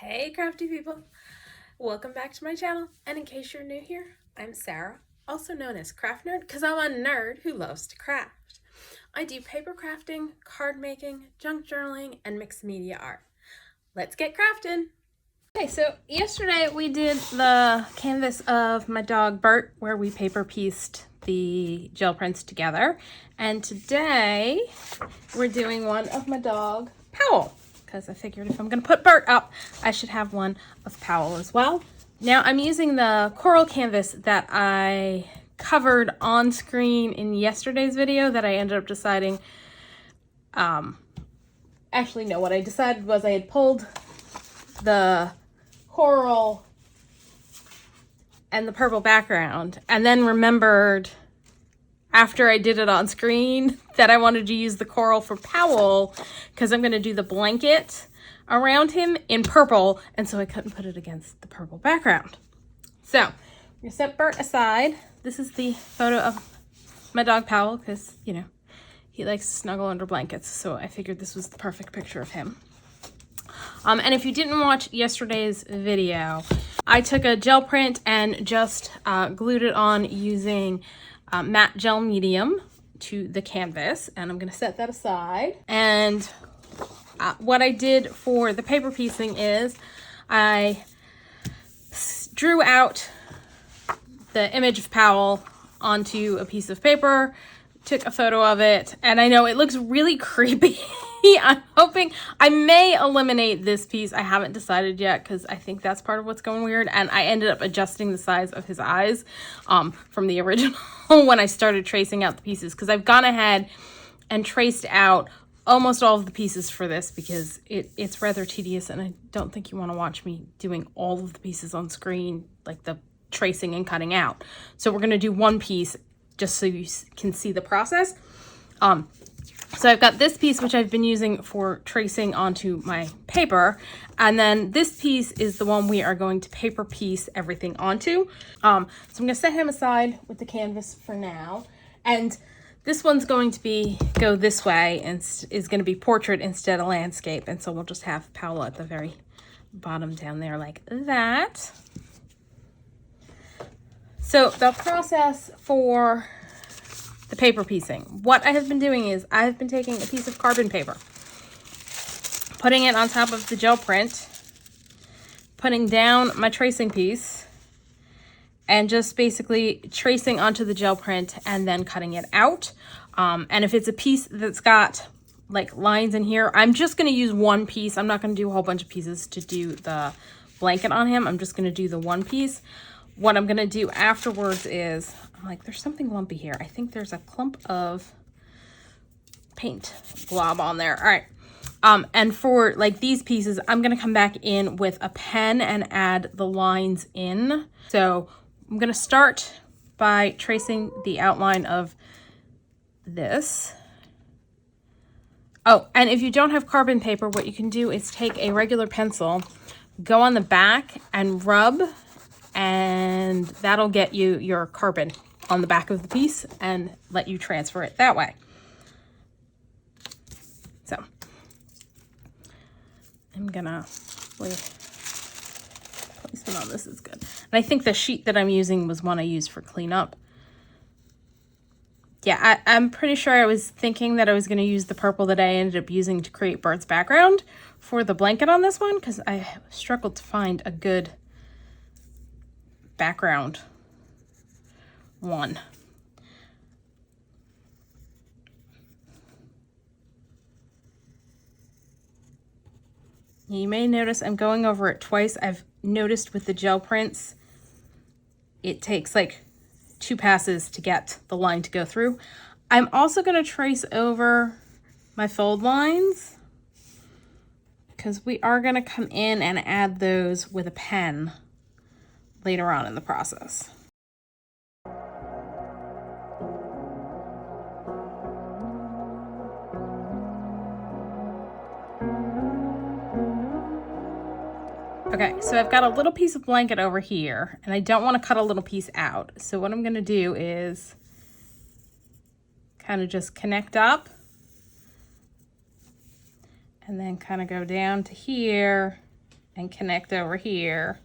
Hey crafty people, welcome back to my channel, and in case you're new here, I'm Sarah, also known as Craft Nerd because I'm a nerd who loves to craft. I do paper crafting, card making, junk journaling, and mixed media art. Let's get crafting! Okay, so yesterday we did the canvas of my dog Bert where we paper pieced the gel prints together, and today we're doing one of my dog Powell, because I figured if I'm going to put Bert up, I should have one of Powell as well. Now I'm using the coral canvas that I covered on screen in yesterday's video that I ended up deciding, actually no, what I decided was I had pulled the coral and the purple background and then remembered after I did it on screen that I wanted to use the coral for Powell because I'm going to do the blanket around him in purple, and so I couldn't put it against the purple background. So I'm going to set Bert aside. This is the photo of my dog Powell because, you know, he likes to snuggle under blankets, so I figured this was the perfect picture of him. And if you didn't watch yesterday's video, I took a gel print and just glued it on using matte gel medium to the canvas, and I'm going to set that aside. And what I did for the paper piecing is I drew out the image of Powell onto a piece of paper, took a photo of it, and I know it looks really creepy. I'm hoping I may eliminate this piece. I haven't decided yet because I think that's part of what's going weird, and I ended up adjusting the size of his eyes from the original when I started tracing out the pieces, because I've gone ahead and traced out almost all of the pieces for this because it's rather tedious, and I don't think you want to watch me doing all of the pieces on screen, like the tracing and cutting out. So we're going to do one piece just so you can see the process. So I've got this piece, which I've been using for tracing onto my paper. And then this piece is the one we are going to paper piece everything onto. So I'm going to set him aside with the canvas for now. And this one's going to go this way and is going to be portrait instead of landscape. And so we'll just have Powell at the very bottom down there like that. So the process for the paper piecing. What I have been doing is I have been taking a piece of carbon paper, putting it on top of the gel print, putting down my tracing piece, and just basically tracing onto the gel print and then cutting it out. And if it's a piece that's got like lines in here, I'm just going to use one piece. I'm not going to do a whole bunch of pieces to do the blanket on him. I'm just going to do the one piece. What I'm going to do afterwards is, I'm like, there's something lumpy here. I think there's a clump of paint blob on there. All right. And for like these pieces, I'm going to come back in with a pen and add the lines in. So I'm going to start by tracing the outline of this. Oh, and if you don't have carbon paper, what you can do is take a regular pencil, go on the back and rub, and that'll get you your carbon on the back of the piece and let you transfer it that way. So I'm gonna placement on this is good. And I think the sheet that I'm using was one I used for cleanup. Yeah, I'm pretty sure I was thinking that I was going to use the purple that I ended up using to create Bert's background for the blanket on this one, because I struggled to find a good background one. You may notice I'm going over it twice. I've noticed with the gel prints, it takes like 2 passes to get the line to go through. I'm also going to trace over my fold lines because we are going to come in and add those with a pen later on in the process. Okay, so I've got a little piece of blanket over here, and I don't want to cut a little piece out. So what I'm going to do is kind of just connect up and then kind of go down to here and connect over here.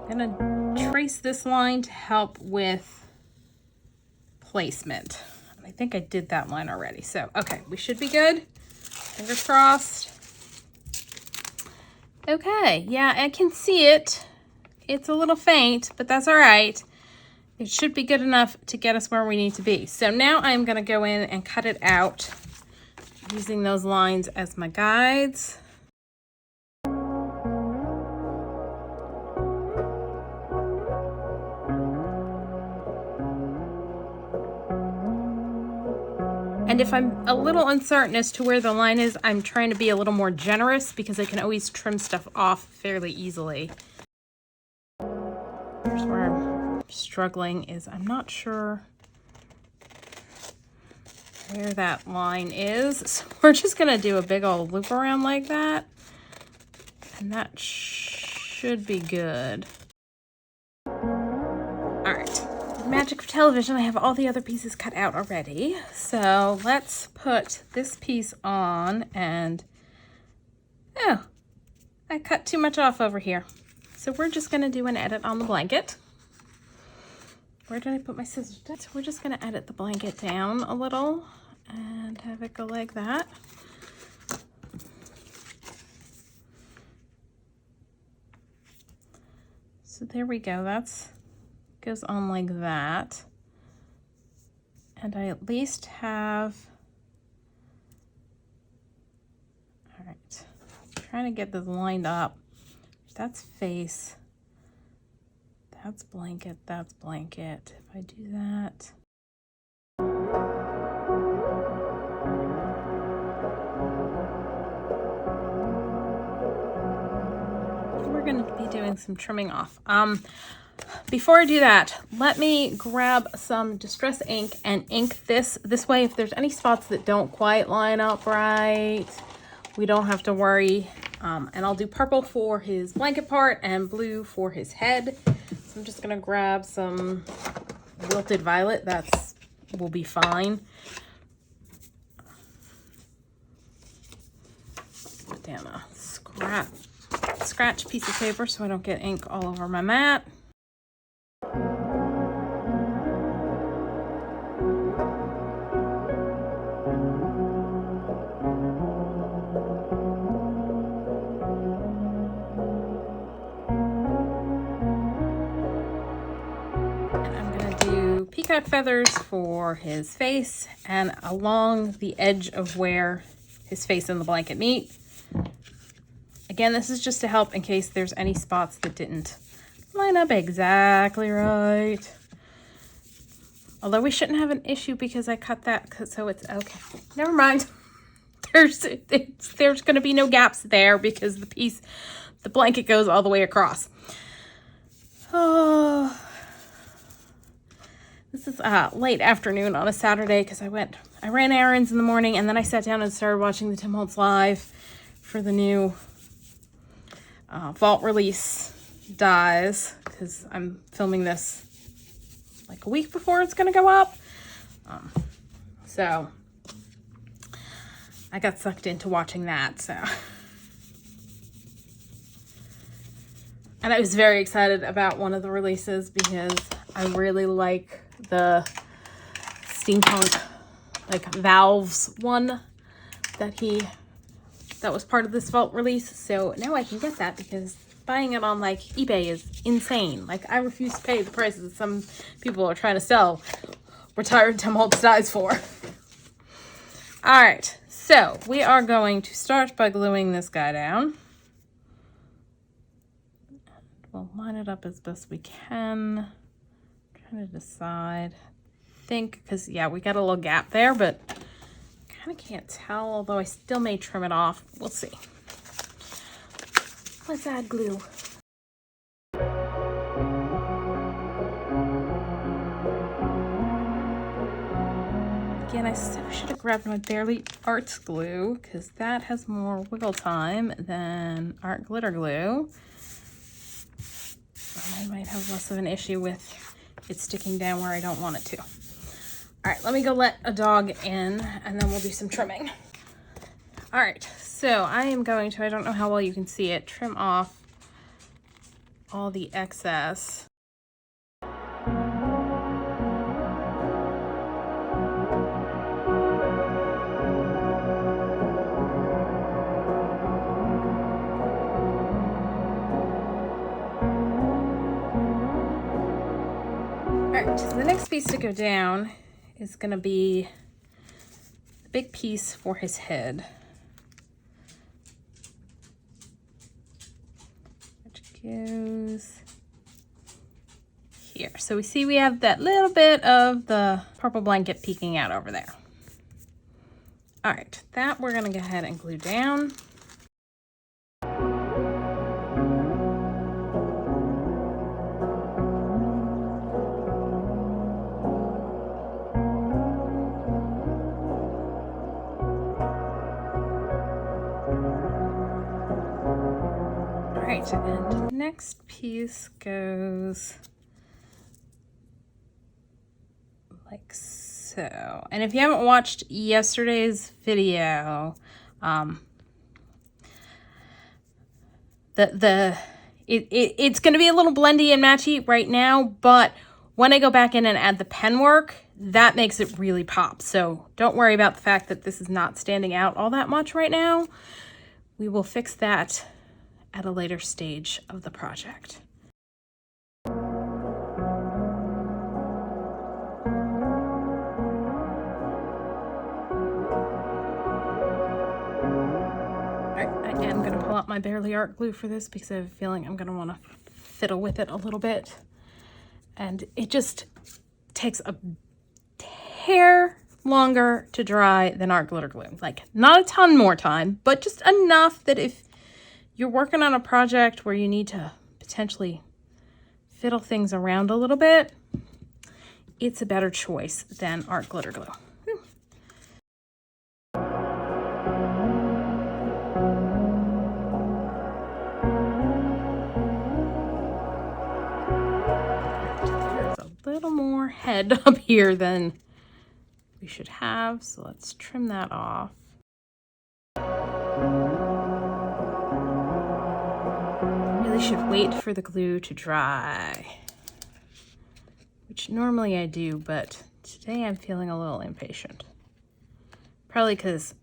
I'm gonna trace this line to help with placement. I think I did that line already. So, okay, we should be good. Fingers crossed. Okay, yeah, I can see it. It's a little faint, but that's all right. It should be good enough to get us where we need to be. So now I'm gonna go in and cut it out using those lines as my guides. And if I'm a little uncertain as to where the line is, I'm trying to be a little more generous because I can always trim stuff off fairly easily. Here's where I'm struggling is I'm not sure where that line is. So we're just gonna do a big old loop around like that. And that should be good. All right. Magic of television, I have all the other pieces cut out already. So let's put this piece on and, oh, I cut too much off over here. So we're just gonna do an edit on the blanket. Where did I put my scissors? So we're just gonna edit the blanket down a little and have it go like that. So there we go, that's goes on like that. And I at least have, all right, I'm trying to get this lined up. That's face, that's blanket, that's blanket. If I do that, we're gonna be doing some trimming off. Before I do that, let me grab some Distress ink and ink this way. If there's any spots that don't quite line up right, we don't have to worry. And I'll do purple for his blanket part and blue for his head. So I'm just gonna grab some wilted violet. Will be fine. Put down a scratch piece of paper so I don't get ink all over my mat. Peacock feathers for his face and along the edge of where his face and the blanket meet. Again, this is just to help in case there's any spots that didn't line up exactly right. Although we shouldn't have an issue because I cut that, so it's okay. Never mind. There's going to be no gaps there because the blanket goes all the way across. Oh. This is late afternoon on a Saturday because I ran errands in the morning and then I sat down and started watching the Tim Holtz Live for the new vault release dies because I'm filming this like a week before it's going to go up. So I got sucked into watching that. So, and I was very excited about one of the releases because I really like the steampunk like valves one that was part of this vault release. So now I can get that because buying it on like eBay is insane. Like I refuse to pay the prices that some people are trying to sell retired Tim Holtz dies for. All right, so we are going to start by gluing this guy down. We'll line it up as best we can. Trying to decide, because yeah, we got a little gap there, but kind of can't tell, although I still may trim it off. We'll see. Let's add glue. Again, I should have grabbed my Barely Arts glue because that has more wiggle time than Art Glitter glue. I might have less of an issue with it sticking down where I don't want it to. All right, let me go let a dog in and then we'll do some trimming. All right, so I am going to, I don't know how well you can see it, trim off all the excess. Alright, so the next piece to go down is going to be the big piece for his head, which goes here. So we see we have that little bit of the purple blanket peeking out over there. Alright, that we're going to go ahead and glue down. And the next piece goes like so. And if you haven't watched yesterday's video, it's going to be a little blendy and matchy right now, but when I go back in and add the pen work, that makes it really pop. So don't worry about the fact that this is not standing out all that much right now. We will fix that at a later stage of the project. I am going to pull out my Barely Art glue for this because I have a feeling I'm going to want to fiddle with it a little bit. And it just takes a hair longer to dry than art glitter glue. Like, not a ton more time, but just enough that if you're working on a project where you need to potentially fiddle things around a little bit, it's a better choice than art glitter glue. There's a little more head up here than we should have, so let's trim that off. Should wait for the glue to dry, which normally I do, but today I'm feeling a little impatient. Probably because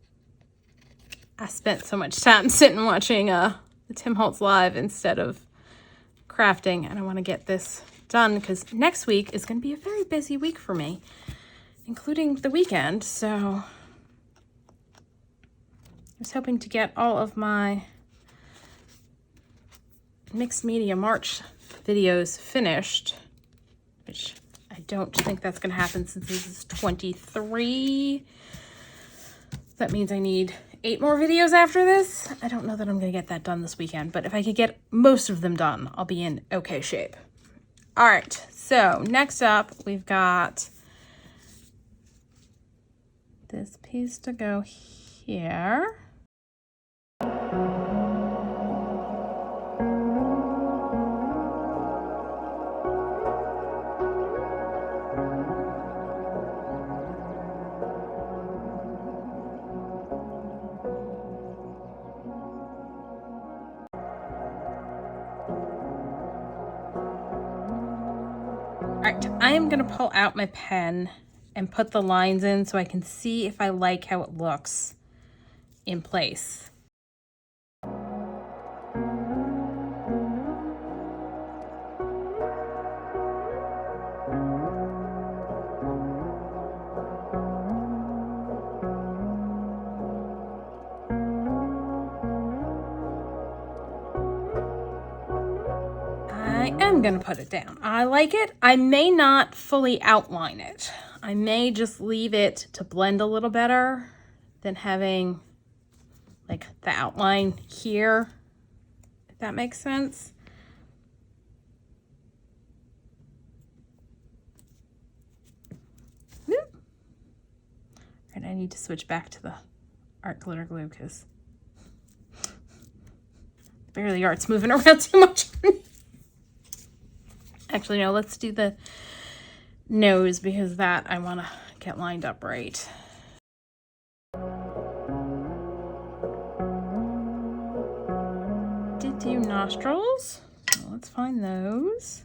I spent so much time sitting watching the Tim Holtz live instead of crafting, and I want to get this done because next week is going to be a very busy week for me, including the weekend. So I was hoping to get all of my mixed media March videos finished, which I don't think that's going to happen since this is 23. That means I need 8 more videos after this. I don't know that I'm going to get that done this weekend, but if I could get most of them done, I'll be in okay shape. All right, so next up, we've got this piece to go here. Alright, I am going to pull out my pen and put the lines in so I can see if I like how it looks in place. I'm going to put it down. I like it. I may not fully outline it. I may just leave it to blend a little better than having like the outline here, if that makes sense. And I need to switch back to the art glitter glue because Barely Art's moving around too much. Actually, no, let's do the nose because that I want to get lined up right. Did do nostrils. So let's find those.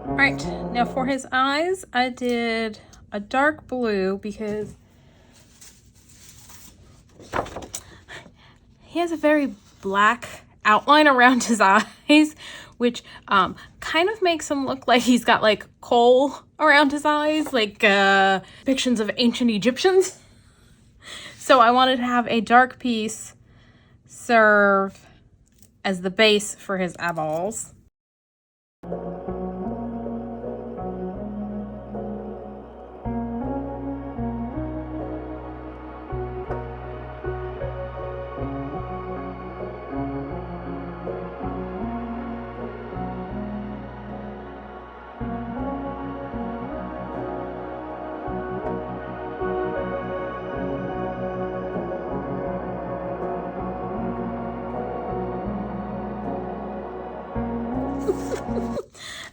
All right, now for his eyes, I did a dark blue because he has a very black outline around his eyes, which kind of makes him look like he's got like coal around his eyes, like depictions of ancient Egyptians. So I wanted to have a dark piece serve as the base for his eyeballs.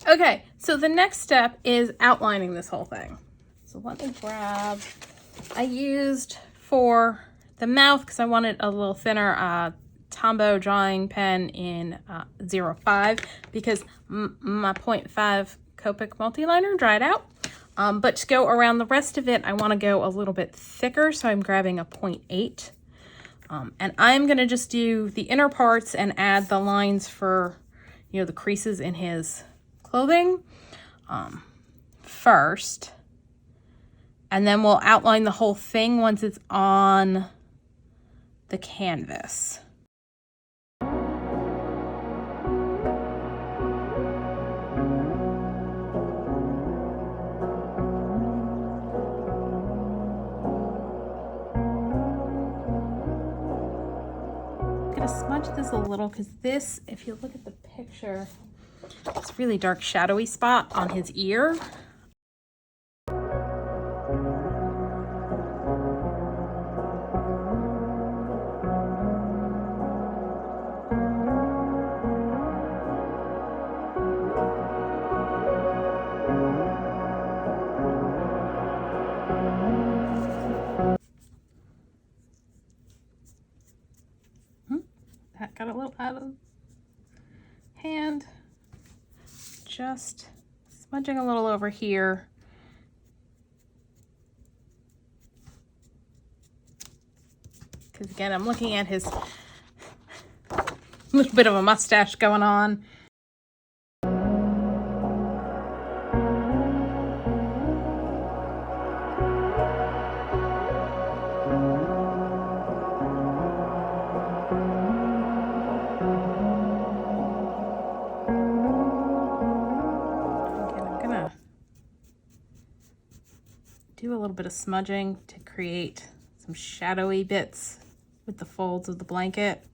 Okay, so the next step is outlining this whole thing. So let me grab, I used for the mouth, because I wanted a little thinner Tombow drawing pen in 05, because my 0.5 Copic multiliner dried out. But to go around the rest of it, I want to go a little bit thicker, so I'm grabbing a 0.8. And I'm going to just do the inner parts and add the lines for, you know, the creases in his clothing first, and then we'll outline the whole thing once it's on the canvas. I'm gonna smudge this a little because this, if you look at the picture, it's a really dark shadowy spot on his ear. That got a little out of hand. Just smudging a little over here. Because again, I'm looking at his little bit of a mustache going on. Do a little bit of smudging to create some shadowy bits with the folds of the blanket.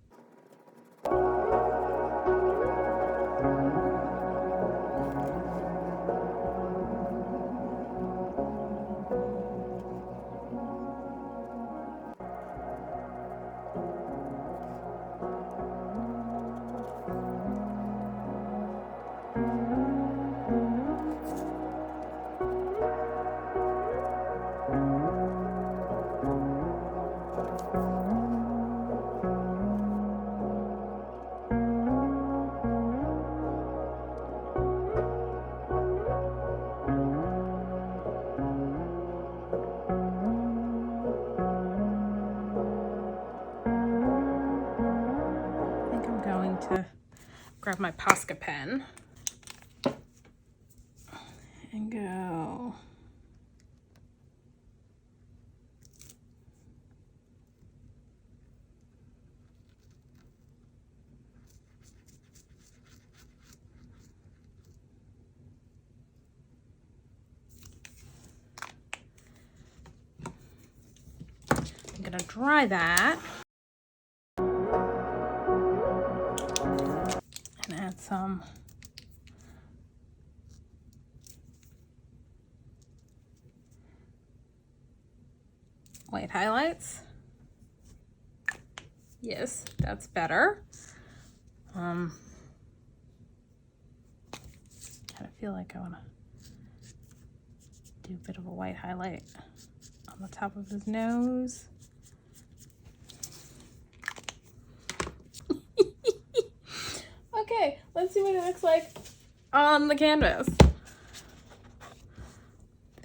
To grab my Posca pen and go. I'm gonna dry that. Add some white highlights. Yes, that's better. Kind of feel like I want to do a bit of a white highlight on the top of his nose. Okay, let's see what it looks like on the canvas.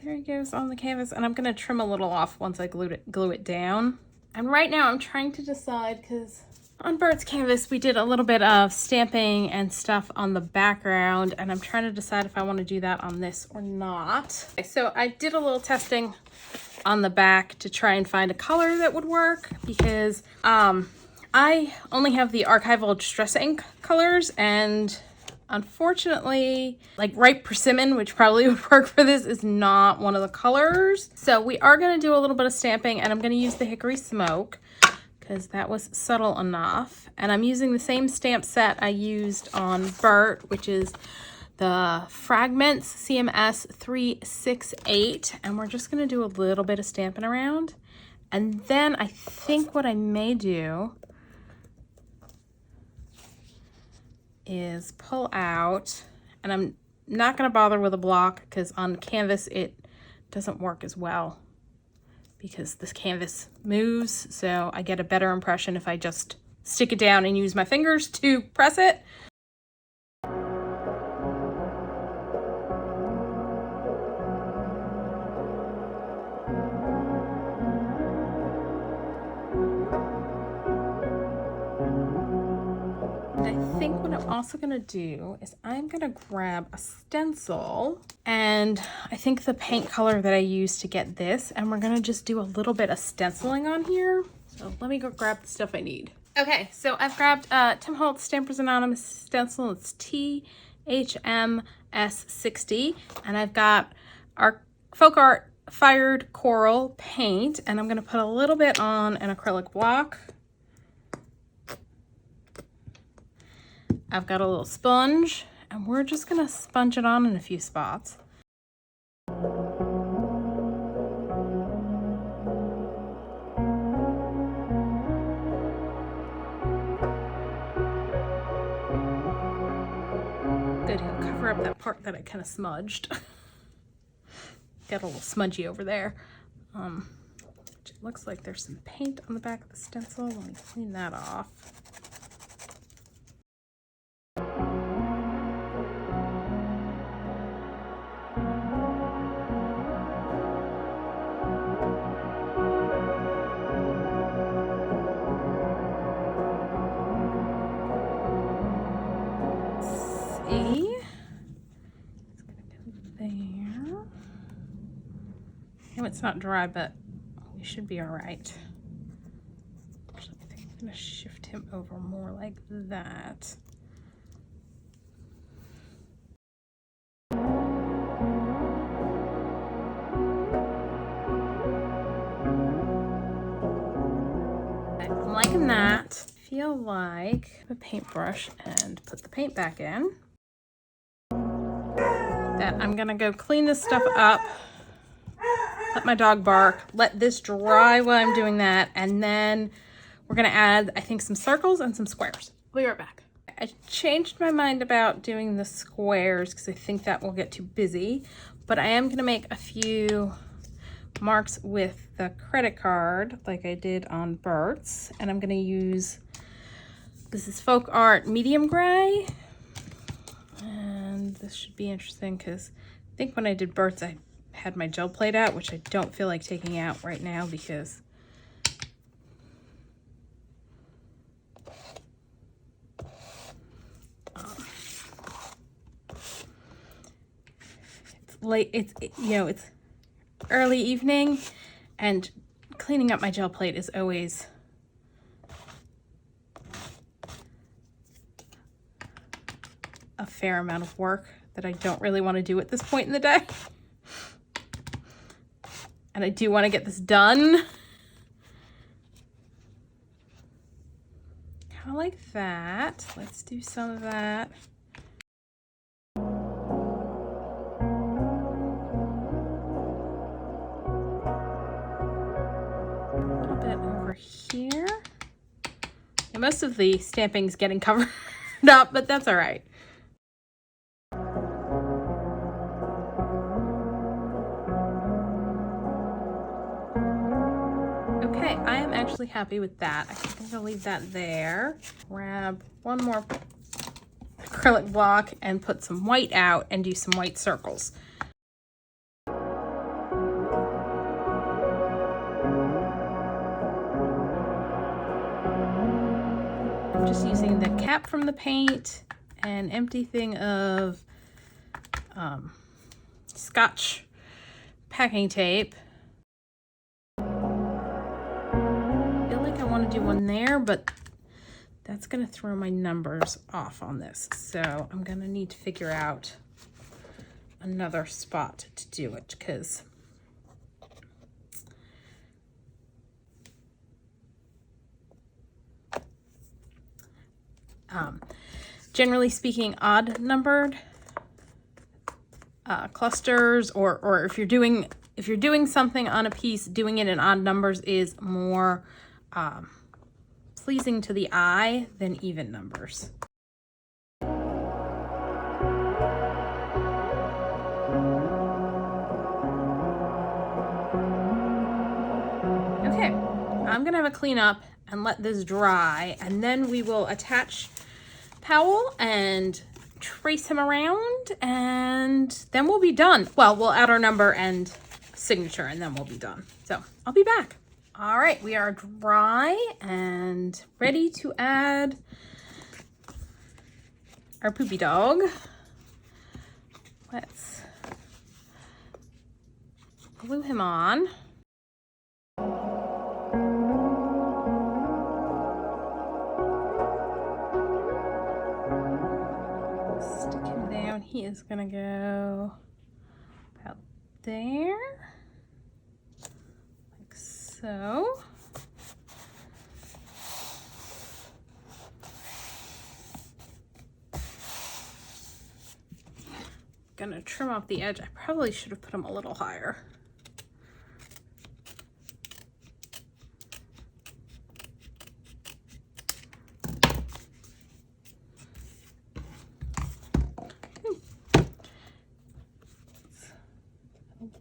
There he goes on the canvas, and I'm gonna trim a little off once I glue it down. And right now I'm trying to decide, because on Bert's canvas we did a little bit of stamping and stuff on the background, and I'm trying to decide if I want to do that on this or not. Okay, so I did a little testing on the back to try and find a color that would work, because I only have the Archival Distress Ink colors, and unfortunately, like Ripe Persimmon, which probably would work for this, is not one of the colors. So we are going to do a little bit of stamping, and I'm going to use the Hickory Smoke because that was subtle enough. And I'm using the same stamp set I used on Bert, which is the Fragments CMS 368. And we're just going to do a little bit of stamping around. And then I think what I may do is pull out, and I'm not going to bother with a block because on canvas it doesn't work as well because this canvas moves, so I get a better impression if I just stick it down and use my fingers to press it. I'm also gonna do is I'm gonna grab a stencil, and I think the paint color that I used to get this, and we're gonna just do a little bit of stenciling on here. So let me go grab the stuff I need. Okay, so I've grabbed Tim Holtz Stampers Anonymous stencil. It's THMS 60, and I've got our Folk Art Fired Coral paint, and I'm gonna put a little bit on an acrylic block. I've got a little sponge, and we're just gonna sponge it on in a few spots. Good, he'll cover up that part that I kind of smudged. Got a little smudgy over there. It looks like there's some paint on the back of the stencil. Let me clean that off. It's not dry, but we should be all right. Actually, I think I'm gonna shift him over more like that. I'm liking that. Feel like a paintbrush and put the paint back in. Then I'm gonna go clean this stuff up. Let my dog bark, let this dry while I'm doing that, and then we're gonna add, I think, some circles and some squares. We'll be right back. I changed my mind about doing the squares because I think that will get too busy, but I am gonna make a few marks with the credit card like I did on Bert's, and I'm gonna use, this is Folk Art Medium Gray, and this should be interesting because I think when I did Bert's, I had my gel plate out, which I don't feel like taking out right now because it's late. It's early evening, and cleaning up my gel plate is always a fair amount of work that I don't really want to do at this point in the day. And I do want to get this done. Kind of like that. Let's do some of that. most of the stamping's getting covered up, but that's all right. Okay, I am actually happy with that. I think I'm gonna leave that there. Grab one more acrylic block and put some white out and do some white circles. I'm just using the cap from the paint, an empty thing of Scotch packing tape. I feel like I want to do one there, but that's going to throw my numbers off on this. So I'm going to need to figure out another spot to do it, because generally speaking, odd numbered clusters, or if you're doing something on a piece, doing it in odd numbers is more pleasing to the eye than even numbers. Okay, I'm gonna have a clean up and let this dry, and then we will attach Powell and trace him around, and then we'll be done. Well, we'll add our number and signature, and then we'll be done. So I'll be back. All right, we are dry and ready to add our poopy dog. Let's glue him on. Stick him down. He is gonna go about there. So, gonna trim off the edge. I probably should have put them a little higher.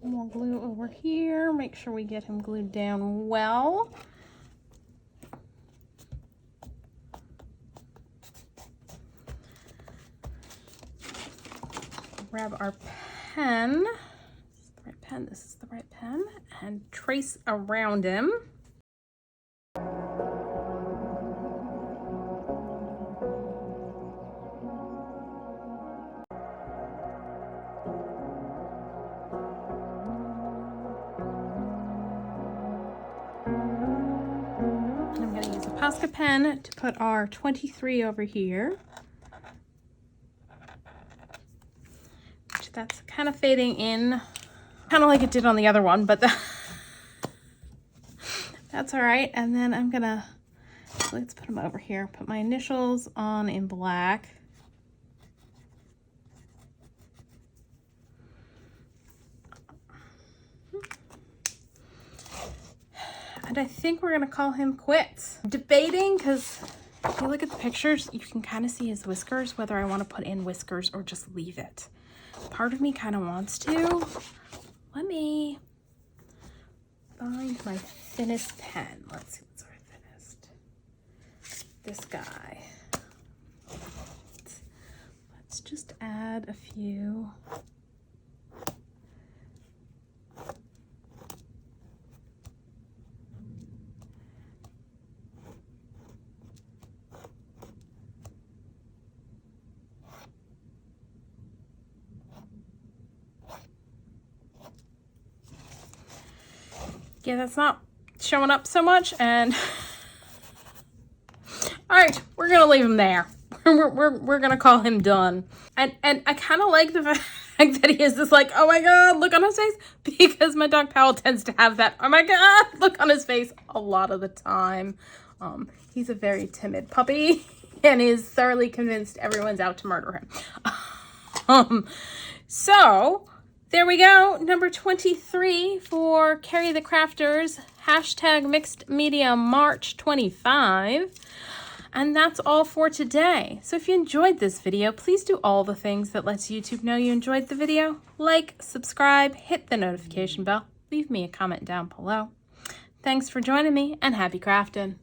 More glue over here. Make sure we get him glued down well. Grab our pen. This is the right pen. This is the right pen, and trace around him. Posca pen to put our 23 over here. Which that's kind of fading in, kind of like it did on the other one, but that's all right. And then I'm gonna, let's put them over here. Put my initials on in black. And I think we're gonna call him quits. I'm debating, because if you look at the pictures, you can kind of see his whiskers, whether I want to put in whiskers or just leave it. Part of me kind of wants to. Let me find my thinnest pen. Let's see what's our thinnest. This guy. Let's just add a few. Yeah, that's not showing up so much, and all right, we're gonna leave him there. We're gonna call him done. And I kind of like the fact that he is this like, oh my god, look on his face, because my dog Powell tends to have that oh my god look on his face a lot of the time. He's a very timid puppy and is thoroughly convinced everyone's out to murder him. So there we go, number 23 for Ceri the Crafters, hashtag mixed media March 25. And that's all for today. So if you enjoyed this video, please do all the things that lets YouTube know you enjoyed the video. Like, subscribe, hit the notification bell, leave me a comment down below. Thanks for joining me, and happy crafting.